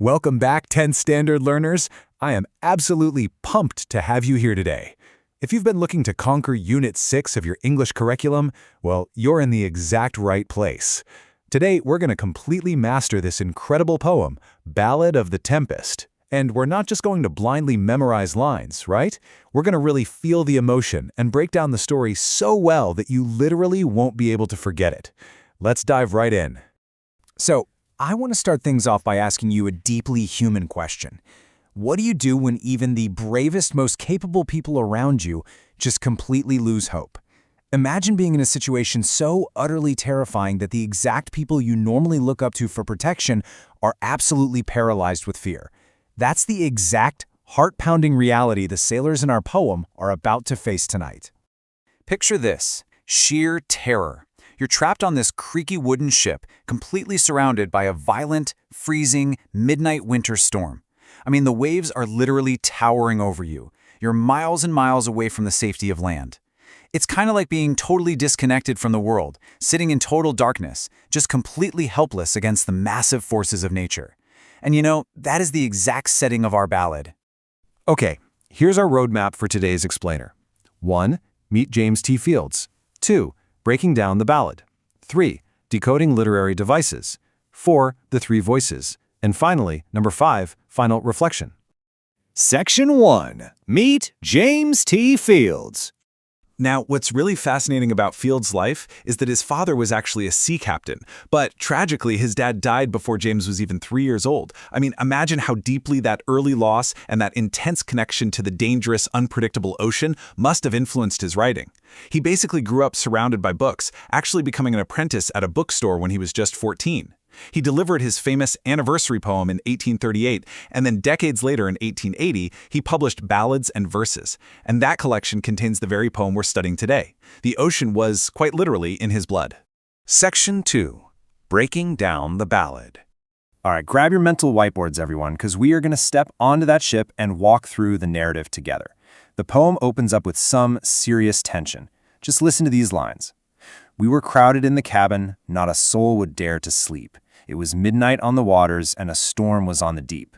Welcome back, 10th Standard learners. I am absolutely pumped to have you here today. If you've been looking to conquer Unit 6 of your English curriculum, well, you're in the exact right place. Today, we're going to completely master this incredible poem, Ballad of the Tempest. And we're not just going to blindly memorize lines, right? We're going to really feel the emotion and break down the story so well that you literally won't be able to forget it. Let's dive right in. So, I want to start things off by asking you a deeply human question. What do you do when even the bravest, most capable people around you just completely lose hope? Imagine being in a situation so utterly terrifying that the exact people you normally look up to for protection are absolutely paralyzed with fear. That's the exact heart-pounding reality the sailors in our poem are about to face tonight. Picture this: sheer terror. You're trapped on this creaky wooden ship, completely surrounded by a violent, freezing, midnight winter storm. I mean, the waves are literally towering over you. You're miles and miles away from the safety of land. It's kind of like being totally disconnected from the world, sitting in total darkness, just completely helpless against the massive forces of nature. And you know, that is the exact setting of our ballad. Okay, here's our roadmap for today's explainer. 1. Meet James T. Fields. 2. Breaking down the ballad. 3. Decoding literary devices. 4. The three voices. And finally, number 5, final reflection. Section 1. Meet James T. Fields. Now, what's really fascinating about Fields' life is that his father was actually a sea captain, but tragically, his dad died before James was even 3 years old. I mean, imagine how deeply that early loss and that intense connection to the dangerous, unpredictable ocean must have influenced his writing. He basically grew up surrounded by books, actually becoming an apprentice at a bookstore when he was just 14. He delivered his famous anniversary poem in 1838, and then decades later in 1880, he published Ballads and Verses, and that collection contains the very poem we're studying today. The ocean was, quite literally, in his blood. Section 2. Breaking down the ballad. All right, grab your mental whiteboards, everyone, because we are going to step onto that ship and walk through the narrative together. The poem opens up with some serious tension. Just listen to these lines. We were crowded in the cabin, not a soul would dare to sleep. It was midnight on the waters, and a storm was on the deep.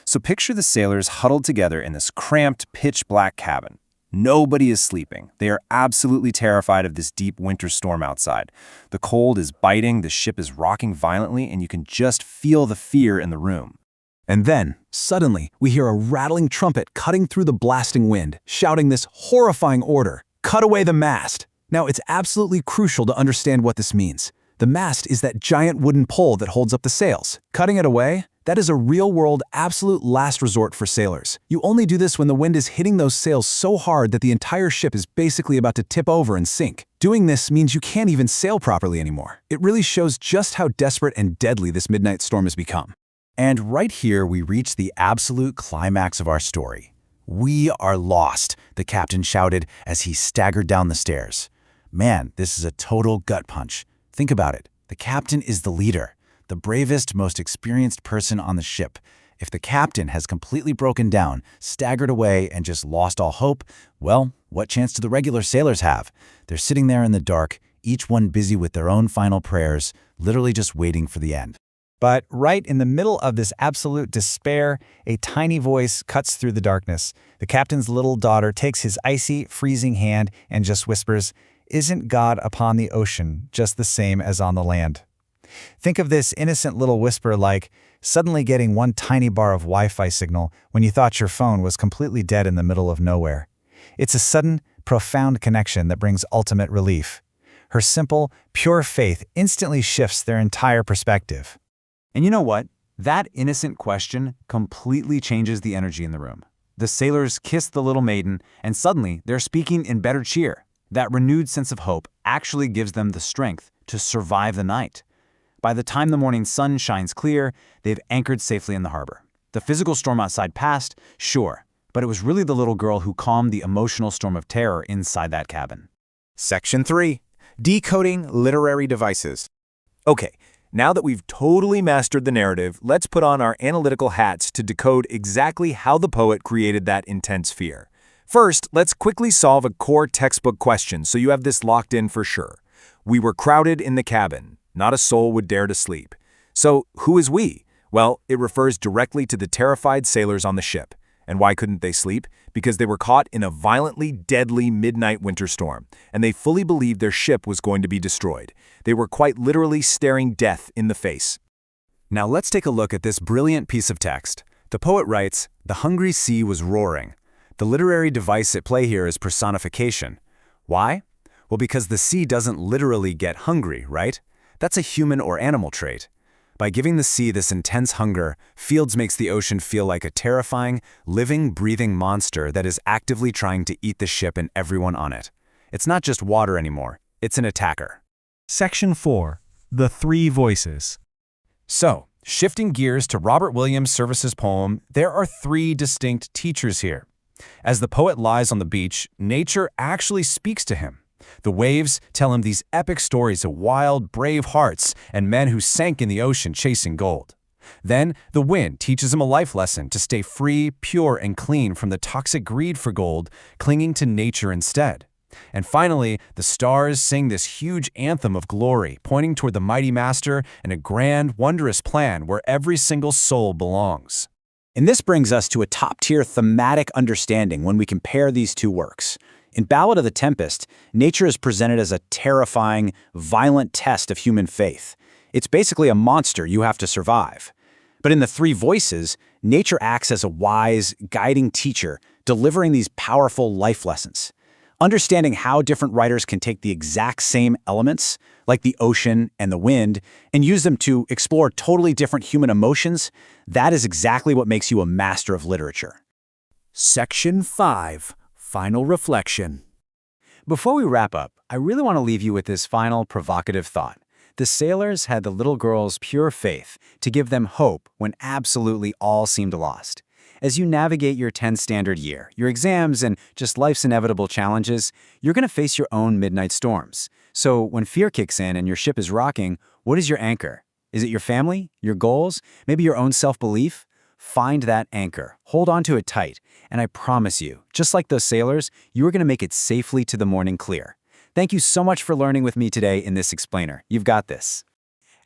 So picture the sailors huddled together in this cramped, pitch-black cabin. Nobody is sleeping. They are absolutely terrified of this deep winter storm outside. The cold is biting, the ship is rocking violently, and you can just feel the fear in the room. And then, suddenly, we hear a rattling trumpet cutting through the blasting wind, shouting this horrifying order: "Cut away the mast!" Now, it's absolutely crucial to understand what this means. The mast is that giant wooden pole that holds up the sails. Cutting it away? That is a real-world, absolute last resort for sailors. You only do this when the wind is hitting those sails so hard that the entire ship is basically about to tip over and sink. Doing this means you can't even sail properly anymore. It really shows just how desperate and deadly this midnight storm has become. And right here, we reach the absolute climax of our story. "We are lost," the captain shouted as he staggered down the stairs. Man, this is a total gut punch. Think about it. The captain is the leader, the bravest, most experienced person on the ship. If the captain has completely broken down, staggered away, and just lost all hope, well, what chance do the regular sailors have? They're sitting there in the dark, each one busy with their own final prayers, literally just waiting for the end. But right in the middle of this absolute despair, a tiny voice cuts through the darkness. The captain's little daughter takes his icy, freezing hand and just whispers, "Isn't God upon the ocean just the same as on the land?" Think of this innocent little whisper like suddenly getting one tiny bar of Wi-Fi signal when you thought your phone was completely dead in the middle of nowhere. It's a sudden, profound connection that brings ultimate relief. Her simple, pure faith instantly shifts their entire perspective. And you know what? That innocent question completely changes the energy in the room. The sailors kiss the little maiden, and suddenly they're speaking in better cheer. That renewed sense of hope actually gives them the strength to survive the night. By the time the morning sun shines clear, they've anchored safely in the harbor. The physical storm outside passed, sure, but it was really the little girl who calmed the emotional storm of terror inside that cabin. Section 3. Decoding literary devices. Okay, now that we've totally mastered the narrative, let's put on our analytical hats to decode exactly how the poet created that intense fear. First, let's quickly solve a core textbook question so you have this locked in for sure. We were crowded in the cabin. Not a soul would dare to sleep. So, who is we? Well, it refers directly to the terrified sailors on the ship. And why couldn't they sleep? Because they were caught in a violently deadly midnight winter storm, and they fully believed their ship was going to be destroyed. They were quite literally staring death in the face. Now let's take a look at this brilliant piece of text. The poet writes, "The hungry sea was roaring." The literary device at play here is personification. Why? Well, because the sea doesn't literally get hungry, right? That's a human or animal trait. By giving the sea this intense hunger, Fields makes the ocean feel like a terrifying, living, breathing monster that is actively trying to eat the ship and everyone on it. It's not just water anymore, it's an attacker. Section 4. The Three Voices. So, shifting gears to Robert Williams Service's poem, there are three distinct teachers here. As the poet lies on the beach, nature actually speaks to him. The waves tell him these epic stories of wild, brave hearts and men who sank in the ocean chasing gold. Then, the wind teaches him a life lesson to stay free, pure, and clean from the toxic greed for gold, clinging to nature instead. And finally, the stars sing this huge anthem of glory, pointing toward the mighty master and a grand, wondrous plan where every single soul belongs. And this brings us to a top-tier thematic understanding when we compare these two works. In Ballad of the Tempest, nature is presented as a terrifying, violent test of human faith. It's basically a monster you have to survive. But in The Three Voices, nature acts as a wise, guiding teacher, delivering these powerful life lessons. Understanding how different writers can take the exact same elements, like the ocean and the wind, and use them to explore totally different human emotions, that is exactly what makes you a master of literature. Section 5. Final Reflection. Before we wrap up, I really want to leave you with this final provocative thought. The sailors had the little girl's pure faith to give them hope when absolutely all seemed lost. As you navigate your 10th standard year, your exams, and just life's inevitable challenges, you're going to face your own midnight storms. So when fear kicks in and your ship is rocking, what is your anchor? Is it your family, your goals, maybe your own self-belief? Find that anchor, hold on to it tight, and I promise you, just like those sailors, you are going to make it safely to the morning clear. Thank you so much for learning with me today in this explainer. You've got this.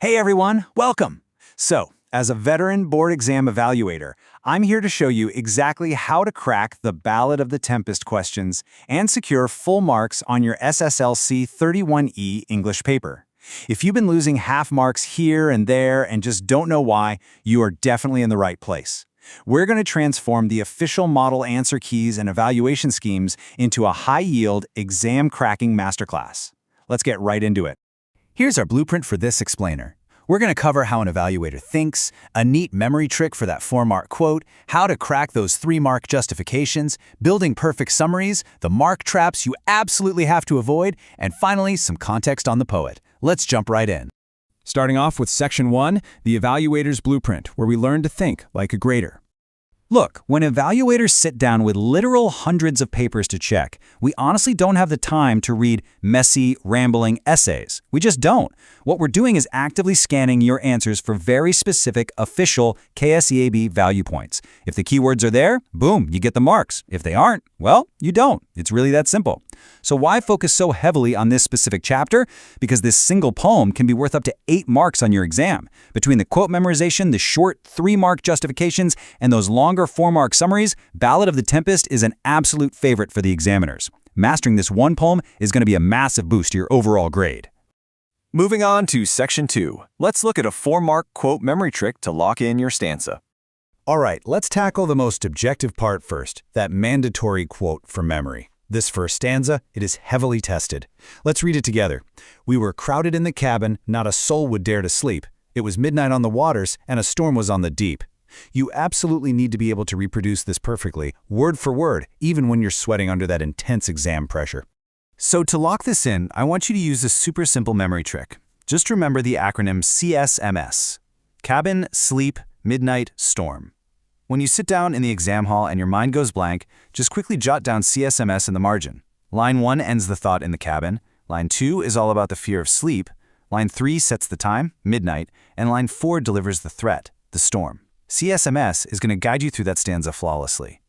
Hey everyone, welcome! So, as a veteran board exam evaluator, I'm here to show you exactly how to crack the Ballad of the Tempest questions and secure full marks on your SSLC 31E English paper. If you've been losing half marks here and there and just don't know why, you are definitely in the right place. We're going to transform the official model answer keys and evaluation schemes into a high-yield, exam-cracking masterclass. Let's get right into it. Here's our blueprint for this explainer. We're going to cover how an evaluator thinks, a neat memory trick for that 4-mark quote, how to crack those 3-mark justifications, building perfect summaries, the mark traps you absolutely have to avoid, and finally, some context on the poet. Let's jump right in. Starting off with Section 1, the evaluator's blueprint, where we learn to think like a grader. Look, when evaluators sit down with literal hundreds of papers to check, we honestly don't have the time to read messy, rambling essays. We just don't. What we're doing is actively scanning your answers for very specific, official KSEAB value points. If the keywords are there, boom, you get the marks. If they aren't, well, you don't. It's really that simple. So why focus so heavily on this specific chapter? Because this single poem can be worth up to 8 marks on your exam. Between the quote memorization, the short 3-mark justifications, and those longer 4-mark summaries, Ballad of the Tempest is an absolute favorite for the examiners. Mastering this one poem is going to be a massive boost to your overall grade. Moving on to Section 2, let's look at a 4-mark quote memory trick to lock in your stanza. All right, let's tackle the most objective part first, that mandatory quote from memory. This first stanza, it is heavily tested. Let's read it together. We were crowded in the cabin, not a soul would dare to sleep. It was midnight on the waters, and a storm was on the deep. You absolutely need to be able to reproduce this perfectly, word for word, even when you're sweating under that intense exam pressure. So to lock this in, I want you to use a super simple memory trick. Just remember the acronym CSMS. Cabin, sleep, midnight, storm. When you sit down in the exam hall and your mind goes blank, just quickly jot down CSMS in the margin. Line 1 ends the thought in the cabin. Line 2 is all about the fear of sleep. Line 3 sets the time, midnight, and line 4 delivers the threat, the storm. CSMS is going to guide you through that stanza flawlessly.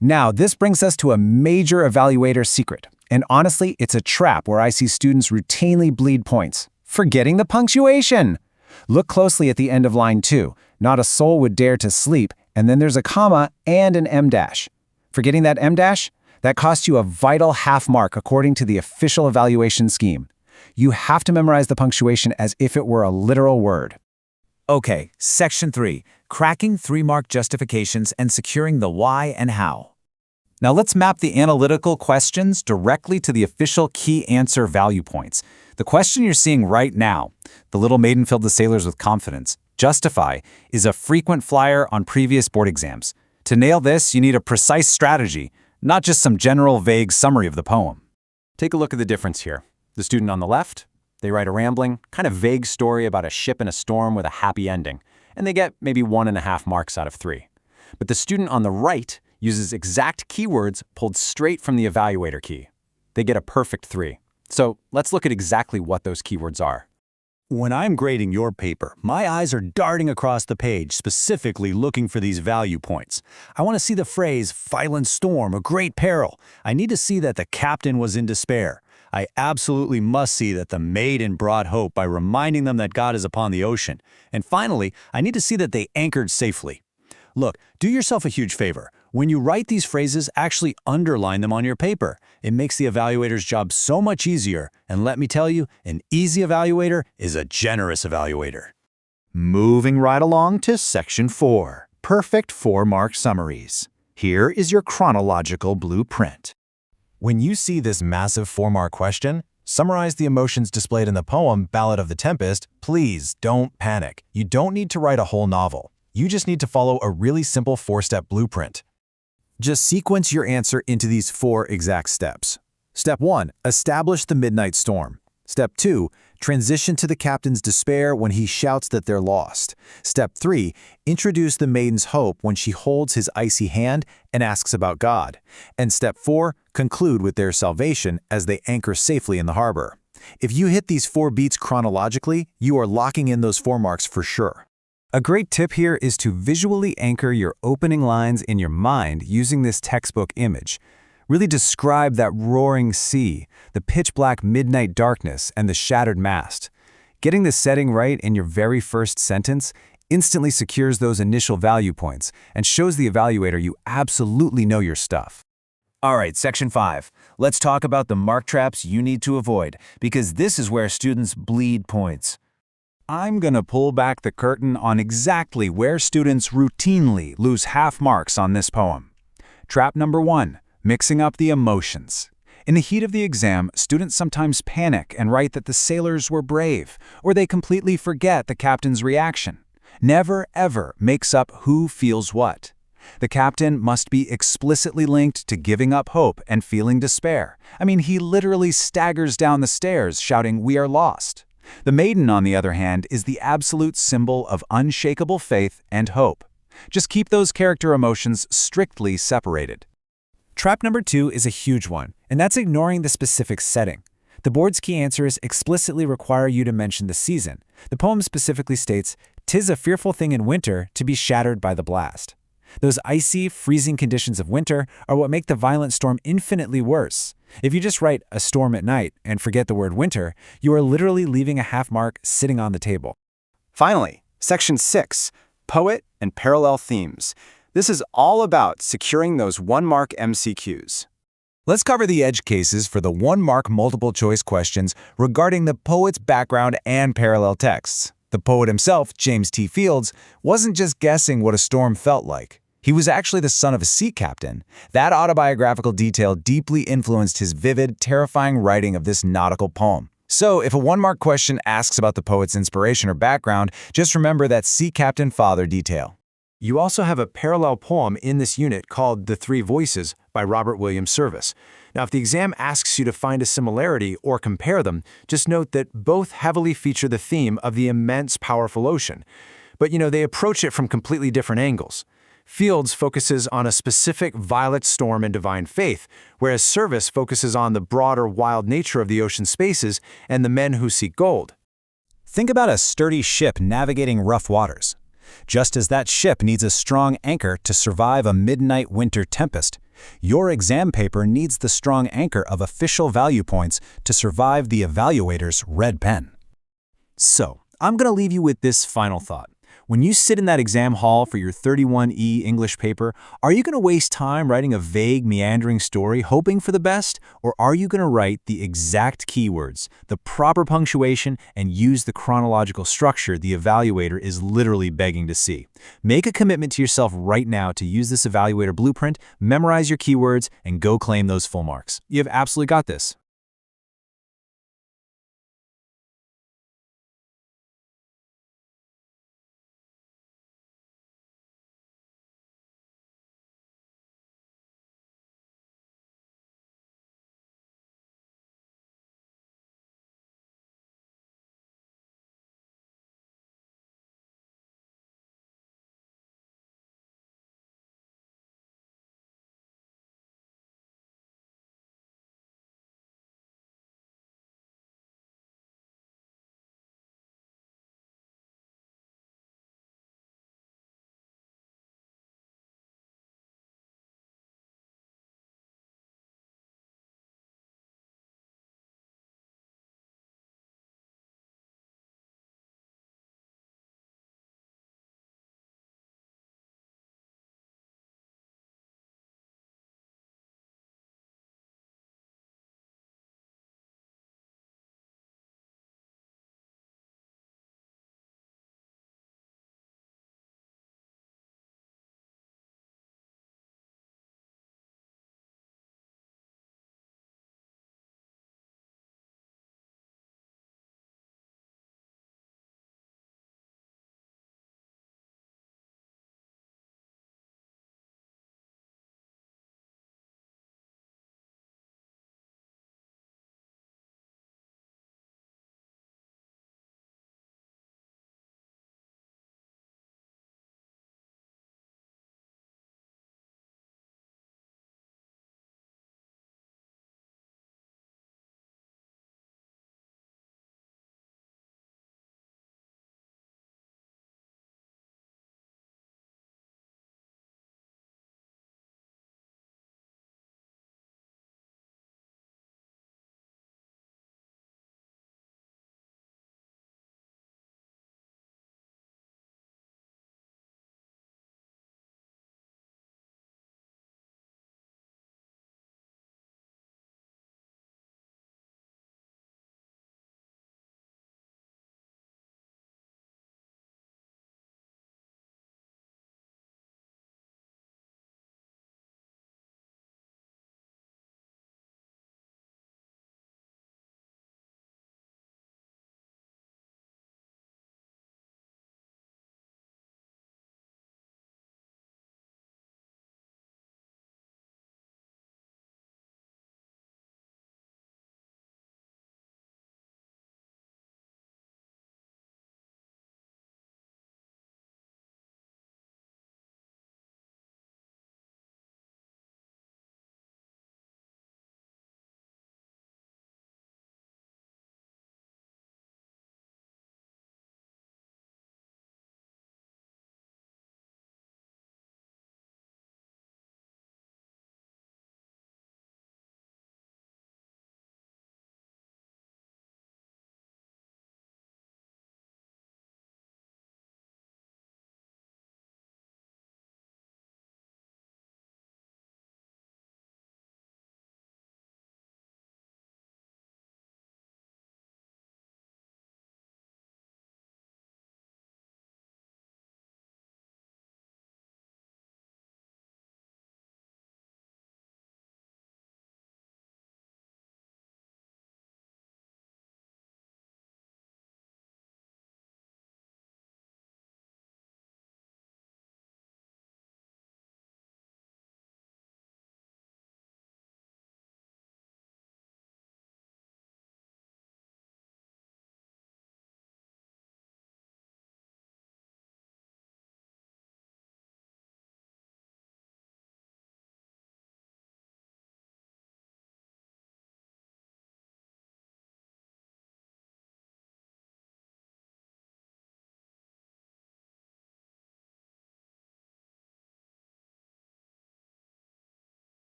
Now, this brings us to a major evaluator secret. And honestly, it's a trap where I see students routinely bleed points. Forgetting the punctuation. Look closely at the end of line 2. Not a soul would dare to sleep, and then there's a comma and an M dash. Forgetting that M dash? That costs you a vital half mark according to the official evaluation scheme. You have to memorize the punctuation as if it were a literal word. Okay, Section 3, cracking 3-mark justifications and securing the why and how. Now let's map the analytical questions directly to the official key answer value points. The question you're seeing right now, the little maiden filled the sailors with confidence, justify, is a frequent flyer on previous board exams. To nail this, you need a precise strategy, not just some general vague summary of the poem. Take a look at the difference here. The student on the left, they write a rambling, kind of vague story about a ship in a storm with a happy ending, and they get maybe 1.5 marks out of 3. But the student on the right uses exact keywords pulled straight from the evaluator key. They get a perfect 3. So let's look at exactly what those keywords are. When I'm grading your paper, my eyes are darting across the page, specifically looking for these value points. I want to see the phrase, violent storm, or great peril. I need to see that the captain was in despair. I absolutely must see that the maiden brought hope by reminding them that God is upon the ocean. And finally, I need to see that they anchored safely. Look, do yourself a huge favor. When you write these phrases, actually underline them on your paper. It makes the evaluator's job so much easier. And let me tell you, an easy evaluator is a generous evaluator. Moving right along to Section 4, perfect 4-mark summaries. Here is your chronological blueprint. When you see this massive 4-mark question, summarize the emotions displayed in the poem Ballad of the Tempest. Please don't panic. You don't need to write a whole novel. You just need to follow a really simple 4-step blueprint. Just sequence your answer into these 4 exact steps. Step 1, establish the midnight storm. Step 2, transition to the captain's despair when he shouts that they're lost. Step 3, introduce the maiden's hope when she holds his icy hand and asks about God. And Step 4, conclude with their salvation as they anchor safely in the harbor. If you hit these 4 beats chronologically, you are locking in those 4 marks for sure. A great tip here is to visually anchor your opening lines in your mind using this textbook image. Really describe that roaring sea, the pitch-black midnight darkness, and the shattered mast. Getting the setting right in your very first sentence instantly secures those initial value points and shows the evaluator you absolutely know your stuff. All right, Section 5. Let's talk about the mark traps you need to avoid, because this is where students bleed points. I'm going to pull back the curtain on exactly where students routinely lose half marks on this poem. Trap number 1, mixing up the emotions. In the heat of the exam, students sometimes panic and write that the sailors were brave, or they completely forget the captain's reaction. Never, ever mix up who feels what. The captain must be explicitly linked to giving up hope and feeling despair. I mean, he literally staggers down the stairs shouting, "We are lost." The maiden, on the other hand, is the absolute symbol of unshakable faith and hope. Just keep those character emotions strictly separated. Trap number 2 is a huge one, and that's ignoring the specific setting. The board's key answers explicitly require you to mention the season. The poem specifically states, "'Tis a fearful thing in winter to be shattered by the blast." Those icy, freezing conditions of winter are what make the violent storm infinitely worse. If you just write "a storm at night" and forget the word winter, you are literally leaving a half mark sitting on the table. Finally, Section 6, poet and parallel themes. This is all about securing those 1-mark MCQs. Let's cover the edge cases for the 1-mark multiple-choice questions regarding the poet's background and parallel texts. The poet himself, James T. Fields, wasn't just guessing what a storm felt like. He was actually the son of a sea captain. That autobiographical detail deeply influenced his vivid, terrifying writing of this nautical poem. So, if a 1-mark question asks about the poet's inspiration or background, just remember that sea captain father detail. You also have a parallel poem in this unit called The Three Voices by Robert William Service. Now, if the exam asks you to find a similarity or compare them, just note that both heavily feature the theme of the immense, powerful ocean. But, they approach it from completely different angles. Fields focuses on a specific violent storm and divine faith, whereas Service focuses on the broader, wild nature of the ocean spaces and the men who seek gold. Think about a sturdy ship navigating rough waters. Just as that ship needs a strong anchor to survive a midnight winter tempest, your exam paper needs the strong anchor of official value points to survive the evaluator's red pen. So, I'm going to leave you with this final thought. When you sit in that exam hall for your 31E English paper, are you going to waste time writing a vague, meandering story hoping for the best? Or are you going to write the exact keywords, the proper punctuation, and use the chronological structure the evaluator is literally begging to see? Make a commitment to yourself right now to use this evaluator blueprint, memorize your keywords, and go claim those full marks. You have absolutely got this.